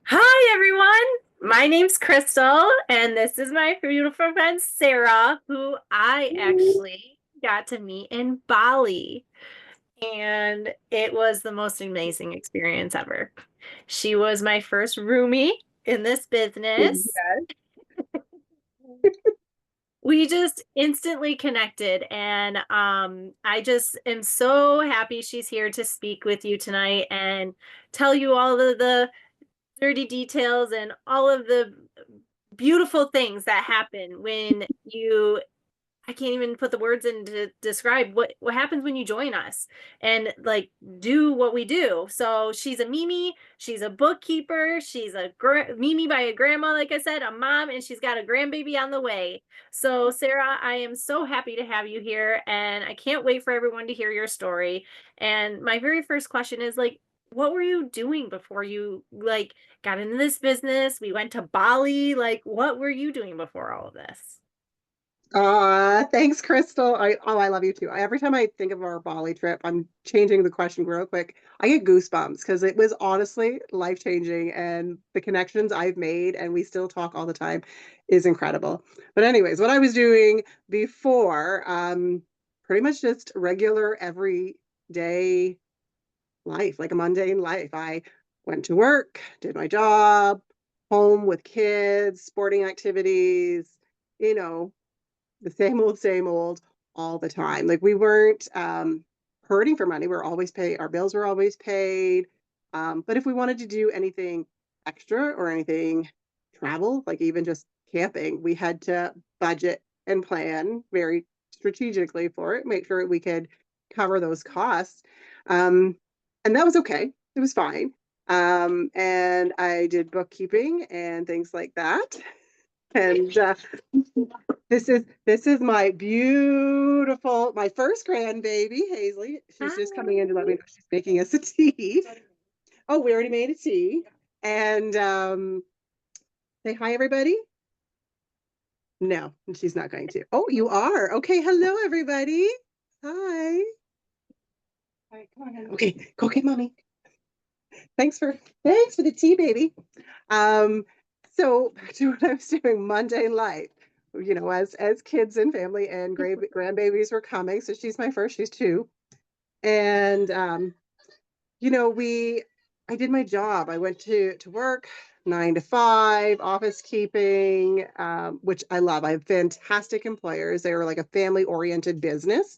Hi, everyone. My name's Crystal, and this is my beautiful friend Sarah, who I actually got to meet in Bali. And it was the most amazing experience ever. She was my first roomie in this business. Yes. We just instantly connected, and I just am so happy she's here to speak with you tonight and tell you all of the dirty details and all of the beautiful things that happen when you I can't even put the words in to describe what happens when you join us and like do what we do. So she's a Mimi, she's a bookkeeper, she's a Mimi by a grandma, like I said, a mom, and she's got a grandbaby on the way. So Sarah, I am so happy to have you here, and I can't wait for everyone to hear your story. And my very first question is like, what were you doing before you like got into this business? We went to Bali. Like, what were you doing before all of this? Thanks, Crystal. I love you too. Every time I think of our Bali trip, I'm changing the question real quick. I get goosebumps because it was honestly life-changing, and the connections I've made and we still talk all the time is incredible. But anyways, what I was doing before, pretty much just regular everyday life, like a mundane life. I went to work, did my job, home with kids, sporting activities, you know, the same old all the time. Like we weren't hurting for money. We're always paid. Our bills were always paid. But if we wanted to do anything extra or anything travel, like even just camping, we had to budget and plan very strategically for it, make sure we could cover those costs. Um, and that was okay. It was fine. And I did bookkeeping and things like that. And this is my beautiful, my first grandbaby, Hazley. She's just coming in to let me Hi. know she's making us a tea. Oh, we already made a tea. And say hi, everybody. No, she's not going to. Oh, you are. Okay, hello, everybody. Hi. All right, come on. Okay, go get mommy. Thanks for the tea, baby. Um, so back to what I was doing, mundane life. As kids and family and grandbabies were coming. So she's my first, she's two. And we I did my job. I went to work 9 to 5, office keeping, which I love. I have fantastic employers. They were like a family oriented business,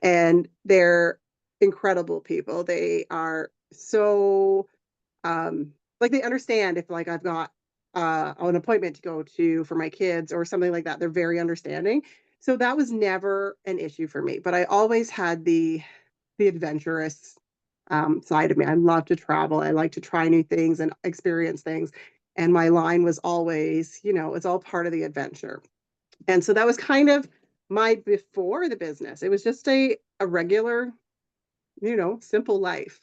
and they're incredible people. They are so like they understand if like I've got an appointment to go to for my kids or something like that. They're very understanding. So that was never an issue for me. But I always had the adventurous side of me. I love to travel. I like to try new things and experience things. And my line was always, it's all part of the adventure. And so that was kind of my before the business. It was just a regular, simple life.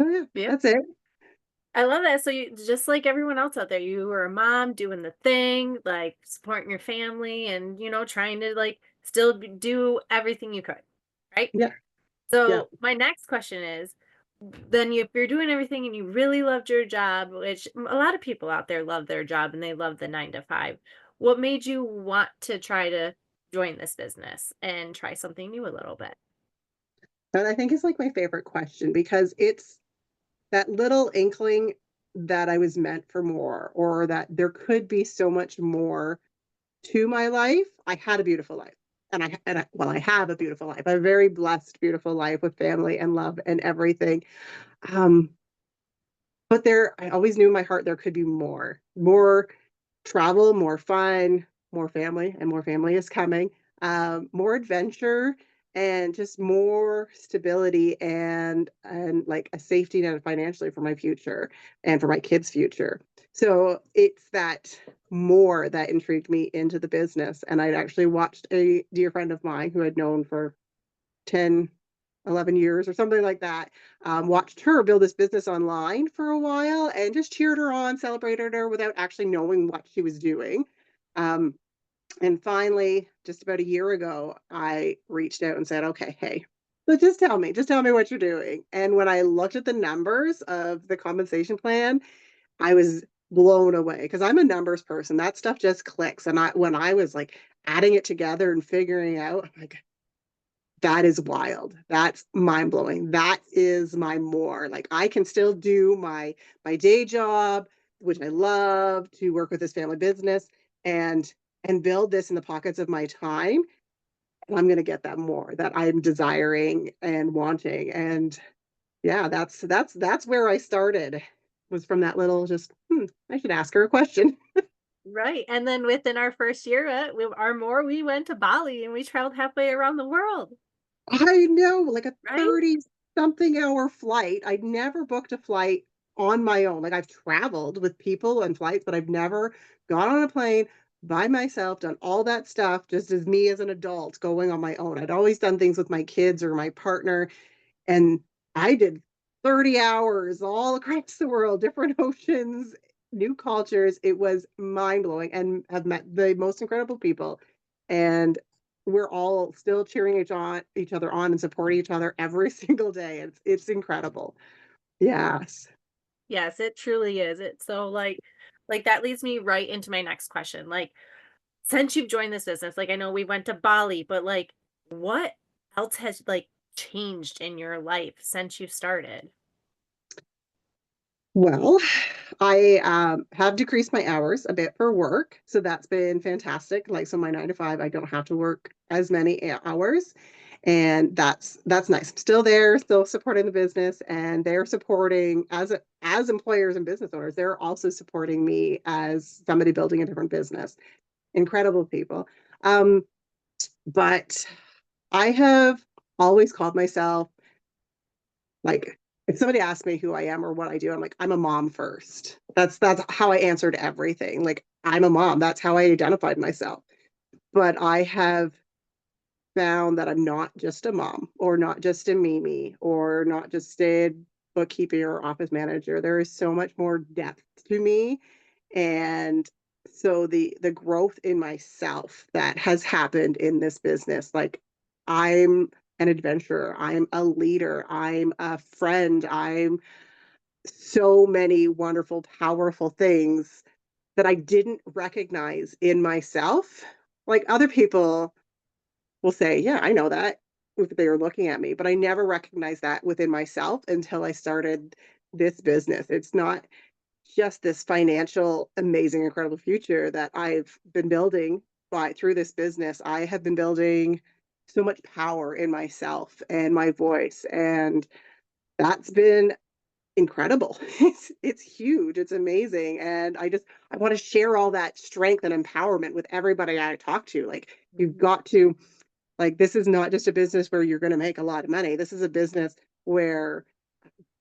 So yeah, Yeah. that's it. I love that. So you just like everyone else out there, you were a mom doing the thing, like supporting your family and trying to like still do everything you could, right? Yeah, yeah. So my next question is then if you're doing everything and you really loved your job, which a lot of people out there love their job and they love the 9 to 5, what made you want to try to join this business and try something new a little bit? And I think it's like my favorite question because it's that little inkling that I was meant for more or that there could be so much more to my life. I had a beautiful life. I have a beautiful life. I have a very blessed, beautiful life with family and love and everything. Um, but I always knew in my heart there could be more travel, more fun, more family is coming, more adventure, and just more stability and like a safety net financially for my future and for my kids' future. So it's that more that intrigued me into the business. And I'd actually watched a dear friend of mine who I'd known for 10, 11 years or something like that, watched her build this business online for a while and just cheered her on, celebrated her without actually knowing what she was doing. Um, and finally, just about a year ago, I reached out and said, okay, hey, so just tell me what you're doing. And when I looked at the numbers of the compensation plan, I was blown away because I'm a numbers person. That stuff just clicks. And when I was like adding it together and figuring out, I'm like, that is wild. That's mind blowing. That is my more. Like I can still do my day job, which I love, to work with this family business and build this in the pockets of my time. And I'm going to get that more that I'm desiring and wanting. And yeah, that's where I started. Was from that little just I should ask her a question. Right. And then within our first year, we went to Bali and we traveled halfway around the world. I know, like a Right. 30 something hour flight. I'd never booked a flight on my own. Like I've traveled with people and flights, but I've never gone on a plane by myself, done all that stuff just as me as an adult going on my own. I'd always done things with my kids or my partner, and I did 30 hours all across the world, different oceans, new cultures. It was mind blowing and have met the most incredible people. And we're all still cheering each other on and supporting each other every single day. It's incredible. Yes. Yes, it truly is. It's so like that leads me right into my next question. Like since you've joined this business, like I know we went to Bali, but like what else has like changed in your life since you started? Well, I have decreased my hours a bit for work, so that's been fantastic. Like, so my 9 to 5, I don't have to work as many hours, and that's nice. I'm still there, still supporting the business, and they're supporting as employers and business owners. They're also supporting me as somebody building a different business. Incredible people. Um, but I have always called myself like if somebody asks me who I am or what I do, I'm like, I'm a mom first. That's how I answered everything. Like I'm a mom. That's how I identified myself. But I have found that I'm not just a mom or not just a Mimi or not just a bookkeeping or office manager. There is so much more depth to me. And so the growth in myself that has happened in this business, like I'm an adventurer, I'm a leader, I'm a friend, I'm so many wonderful, powerful things that I didn't recognize in myself. Like other people will say, yeah, I know that if they were looking at me, but I never recognized that within myself until I started this business. It's not just this financial, amazing, incredible future that I've been building by through this business. I have been building so much power in myself and my voice. And that's been incredible. It's huge. It's amazing. And I want to share all that strength and empowerment with everybody I talk to. Like you've Mhm. got to like this is not just a business where you're going to make a lot of money. This is a business where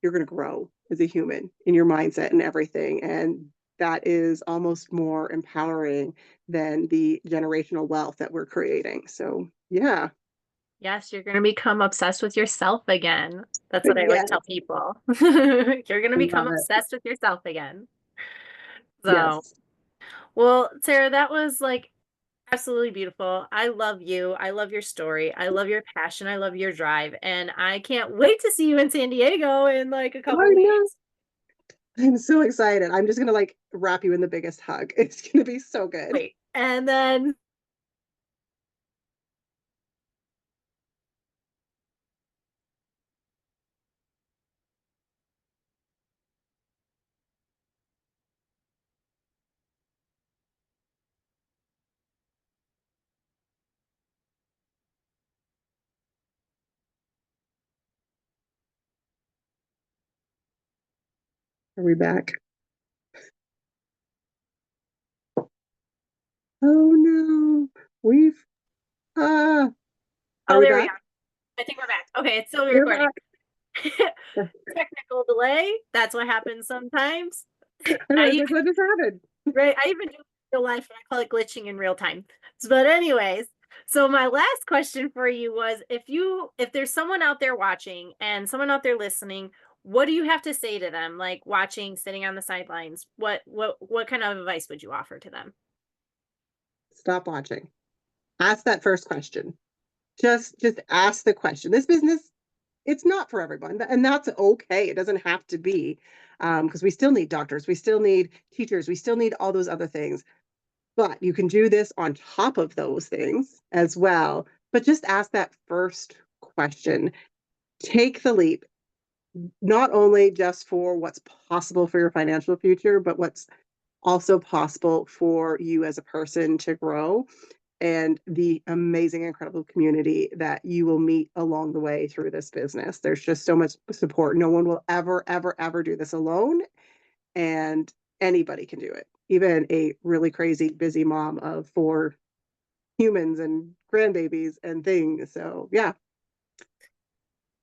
you're going to grow as a human in your mindset and everything. And that is almost more empowering than the generational wealth that we're creating. So, yeah. Yes, you're going to become obsessed with yourself again. That's what I always Yes. tell people. You're going to I become love it. obsessed with yourself again. So, Yes. well, Sarah, that was like absolutely beautiful. I love you. I love your story. I love your passion. I love your drive. And I can't wait to see you in San Diego in like a couple I know. weeks. I'm so excited. I'm just going to like wrap you in the biggest hug. It's going to be so good. Wait. And then Are we back? Oh no. We've are oh, we there we back? are. I think we're back. Okay, it's still We're recording. back. Technical delay. That's what happens sometimes. And I I was even like, what just happened? right, I even do it in real life and I call it glitching in real time. But anyways, so my last question for you was if there's someone out there watching and someone out there listening, what do you have to say to them? Like watching, sitting on the sidelines, what kind of advice would you offer to them? Stop watching. Ask that first question. Just ask the question. This business it's not for everyone, and that's okay. It doesn't have to be, because we still need doctors, we still need teachers, we still need all those other things. But you can do this on top of those things as well. But just ask that first question. Take the leap, not only just for what's possible for your financial future, but what's also possible for you as a person to grow and the amazing, incredible community that you will meet along the way through this business. There's just so much support. No one will ever, ever, ever do this alone. And anybody can do it. Even a really crazy, busy mom of 4 humans and grandbabies and things. So, yeah,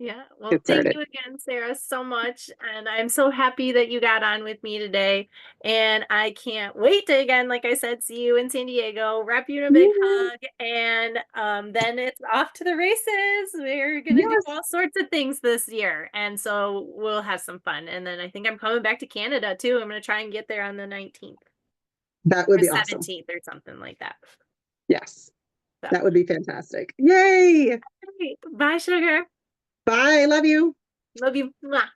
Yeah, well, get thank started. you again, Sarah, so much. And I'm so happy that you got on with me today. And I can't wait to, again, like I said, see you in San Diego, wrap you in a big Yeah. hug, and then it's off to the races. We're gonna do Yes, all sorts of things this year. And so we'll have some fun. And then I think I'm coming back to Canada too. I'm gonna try and get there on the 19th that would or be awesome. 17th or something like that. Yes, So, that would be fantastic. Yay. all right. Bye, sugar. Bye. Love you. Love you. Mwah.